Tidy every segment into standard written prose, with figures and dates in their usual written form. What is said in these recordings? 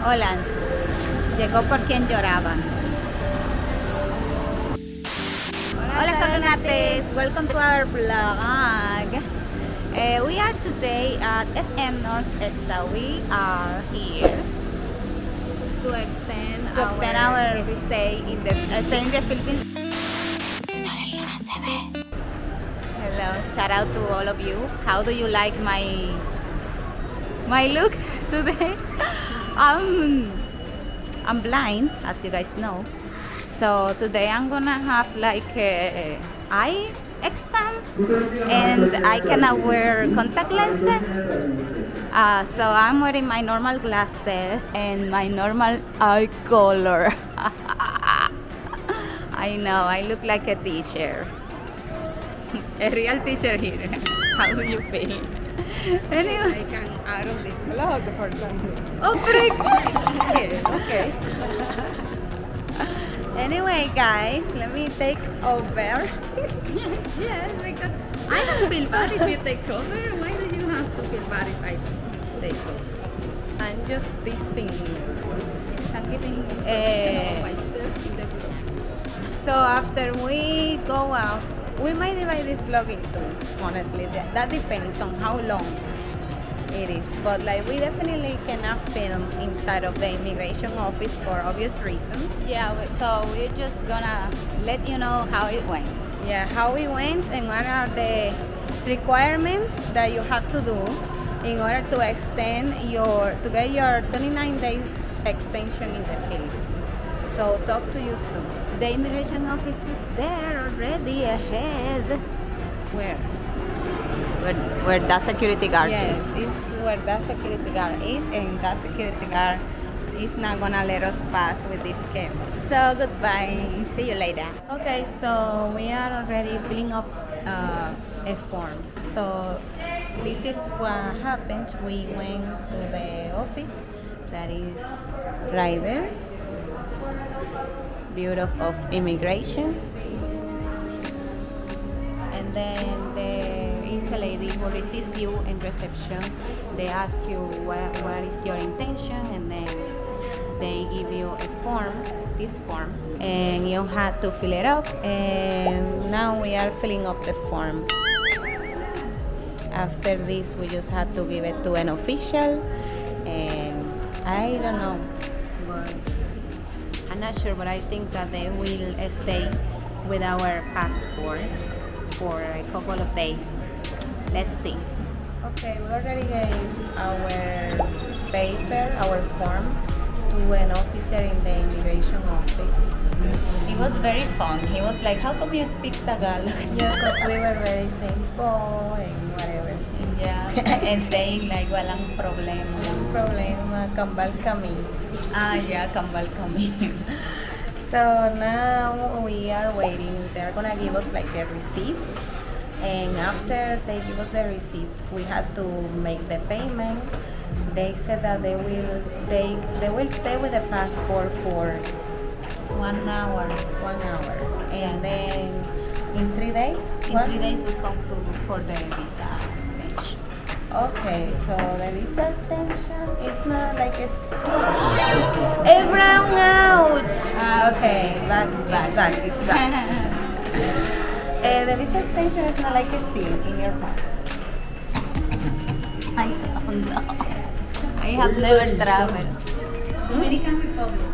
Hola, llegó por quien lloraban. Hola Sol&LunaTV, welcome to our vlog. We are today at SM North EDSA. We are here to extend our stay in the Philippines. Sol&LunaTV. Hello, shout out to all of you. How do you like my look today? I'm blind, as you guys know. So today I'm gonna have like a eye exam, and I cannot wear contact lenses. So I'm wearing my normal glasses and my normal eye color. I know, I look like a teacher. A real teacher here. How do you feel? Anyway. I can out of this vlog for something. Oh, okay. Anyway, guys, let me take over. Yes, because I don't feel bad if you take over. Why do you have to feel bad if I take over? I'm just teasing you. I'm giving, myself in the vlog. so after we go out, we might divide this vlog in two, honestly. That depends on how long it is. But like, we definitely cannot film inside of the immigration office for obvious reasons. Yeah, So we're just gonna let you know how it went. Yeah, how it went and what are the requirements that you have to do in order to get your 29 days extension in the Philippines. So talk to you soon. The immigration office is there already ahead. Where that security guard is. Yes, it's where that security guard is, and that security guard is not gonna let us pass with this camera. So goodbye. See you later. Okay, so we are already filling up a form. So this is what happened. We went to the office that is right there. Bureau of Inmigration. And then there is a lady who receives you in reception. They ask you what is your intention, and then they give you a form, this form, and you had to fill it up. And now we are filling up the form. After this, we just had to give it to an official, and I don't know, but I'm not sure, but I think that they will stay with our passports for a couple of days. Let's see. Okay, we already gave our paper, our form, to an officer in the immigration office. It was very fun. He was like, how come you speak Tagalog? Yeah, because we were very simple and whatever. Yeah, and saying like, walang problema. Walang problema, kambal kami. Yeah, kambal kami. So now we are waiting. They're gonna give us like a receipt, and after they give us the receipt, we had to make the payment. They said that they will stay with the passport for 1 hour. 1 hour, and then in 3 days. In 3 days we come for the visa extension. Okay, so the visa extension is not like a brown out. Okay, it's back. The visa extension is not like a seal in your passport. I don't know. I have never traveled. Dominican Republic.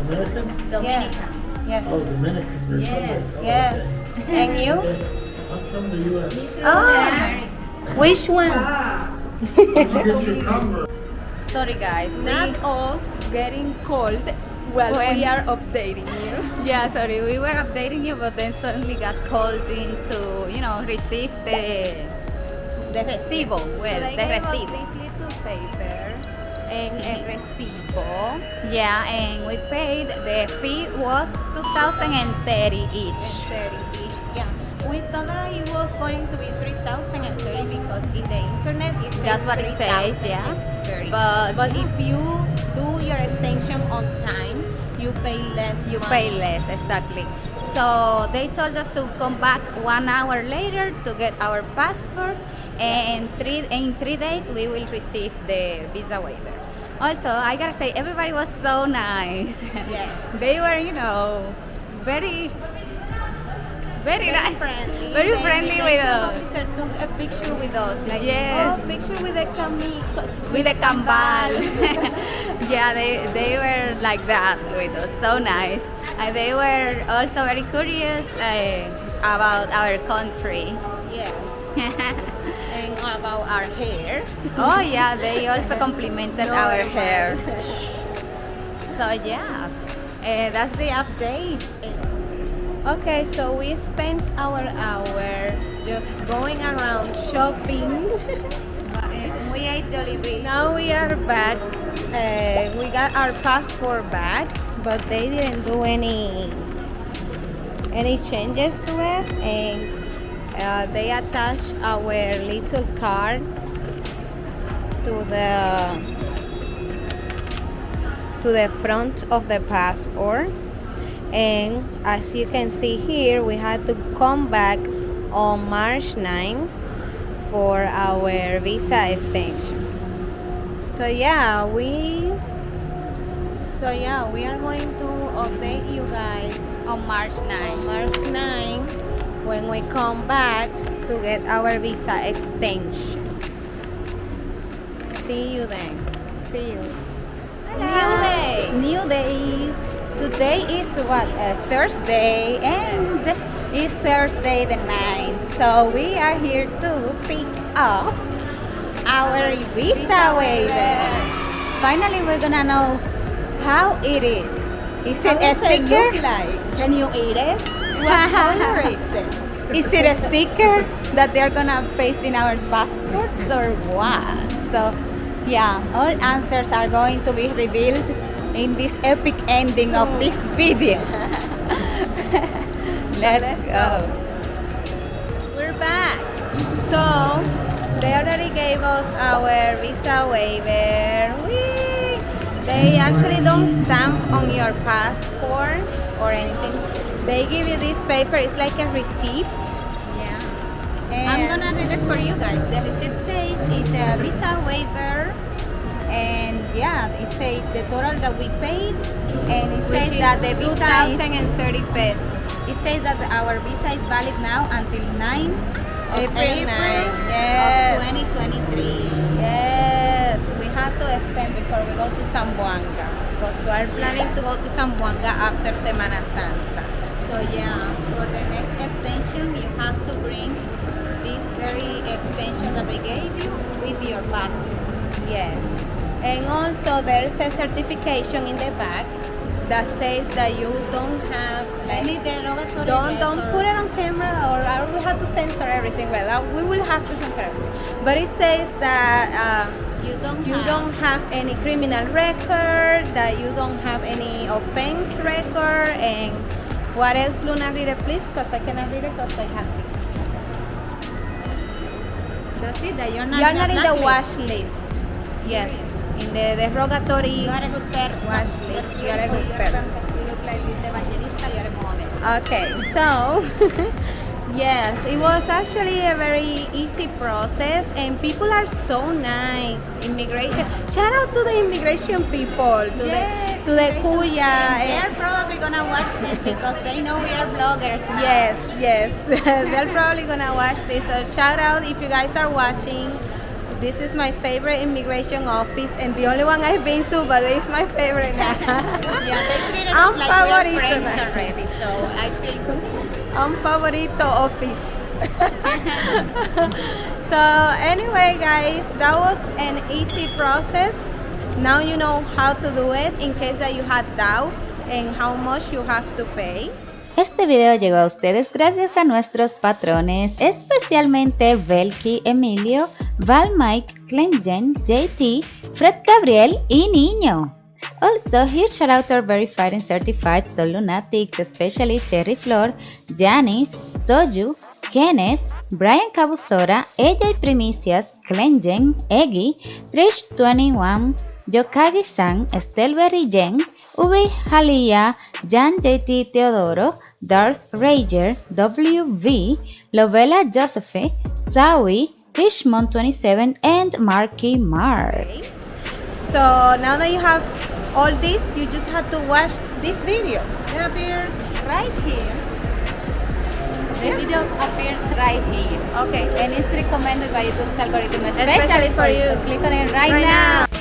Dominican? Dominican. Yes. Oh, Dominican Republic. Yes. And you? I'm from the U.S. Which one? Did you get your number? Sorry guys, Not us getting cold while When- we are updating you. Yeah, sorry, we were updating you, but then suddenly got called in to, receive the recibo. Well, So they the gave us receipt. this little paper and a recibo. Yeah, and we paid, the fee was 2,030 each. 30-ish. Yeah. We thought that it was going to be 3,030 because in the internet it says That's what it says, yeah. 3,030. But But if you do your extension on time, you pay less. you money. pay less, exactly. So they told us to come back 1 hour later to get our passport, and in 3 days we will receive the visa waiver. Also, I gotta say, everybody was so nice. Yes. They were, very, very nice, friendly. very The friendly with immigration us. officer took a picture with us. Like, Yes. oh, picture with the With the cambal. Yeah, they were like that with us, so nice. And they were also very curious about our country. Yes. And about our hair. Oh yeah, they also complimented our hair. So yeah, that's the update. Okay, so we spent our hour just going around shopping. We ate Jollibee. Now we are back. We got our passport back, but they didn't do any changes to it, and they attached our little card to the front of the passport. And as you can see here, we had to come back on March 9th for our visa extension. So yeah, we are going to update you guys On March 9. March 9 when we come back to get our visa extension. See you then. See you. New day. Today is what? Thursday, and it's Thursday the 9th. So we are here to pick up our visa waiver. Finally, we're gonna know how it is. Is it a sticker? Can you eat it? What color is it? Is it a sticker that they're gonna paste in our passports or what? So yeah, all answers are going to be revealed in this epic ending of this video. Let's go. We're back. So they already gave us our visa waiver. Whee! They actually don't stamp on your passport or anything. They give you this paper. It's like a receipt. Yeah. And I'm gonna read it for you guys. The receipt says it's a visa waiver. And yeah, it says the total that we paid, and it says that the visa is 2,030 pesos. It says that our visa is valid now until 9 of April 9. Yes. Of 2023. Yes, we have to extend before we go to Zamboanga, because we are planning to go to Zamboanga after Semana Santa. So yeah, for the next extension, you have to bring this very extension that they gave you with your passport. Yes. And also there's a certification in the back that says that you don't have Any derogatory don't record. put it on camera, or we have to censor everything. Well, we will have to censor everything. But it says that You don't have any criminal record, that you don't have any offense record, and what else, Luna? Read it, please, because I cannot read it because I have this. That's it, that you're not, You're not in the blacklist. watch list. Yes, in the derogatory You are a good person. watch list. That's You are a beautiful. good You're person. perfect. You look like the evangelista. You're a model. Okay, so yes, it was actually a very easy process, and people are so nice. Immigration, shout out to the immigration people, to the Kuya. They're probably gonna watch this because they know we are bloggers now. Yes, they're probably gonna watch this. So shout out if you guys are watching. This is my favorite immigration office, and the only one I've been to, but it's my favorite now. Yeah, they treated I'm us like we are favorito friends na. already, so I feel good. I'm favorito office. So anyway, guys, that was an easy process. Now you know how to do it in case that you had doubts and how much you have to pay. Este video llegó a ustedes gracias a nuestros patrones, especialmente Belki, Emilio, Val, Mike, Clenjen, JT, Fred Gabriel y Niño. Also, huge shout out to our verified and certified Sol&LunaTV, especially Cherry Flor, Janice, Soju, Kenneth, Brian Cabusora, AJ Primicias, Clenjen, Eggy, Trish21, Yokagi-san, Estelberry Jen, Ubi Halia, Jan JT Teodoro, Darth Rager, WV, Lovella Josephe, Sawi, Richmond 27, and Marky Mark. So now that you have all this, you just have to watch this video. It appears right here. The video appears right here. Okay. And it's recommended by YouTube's algorithm Especially for you. So click on it right Right now. now.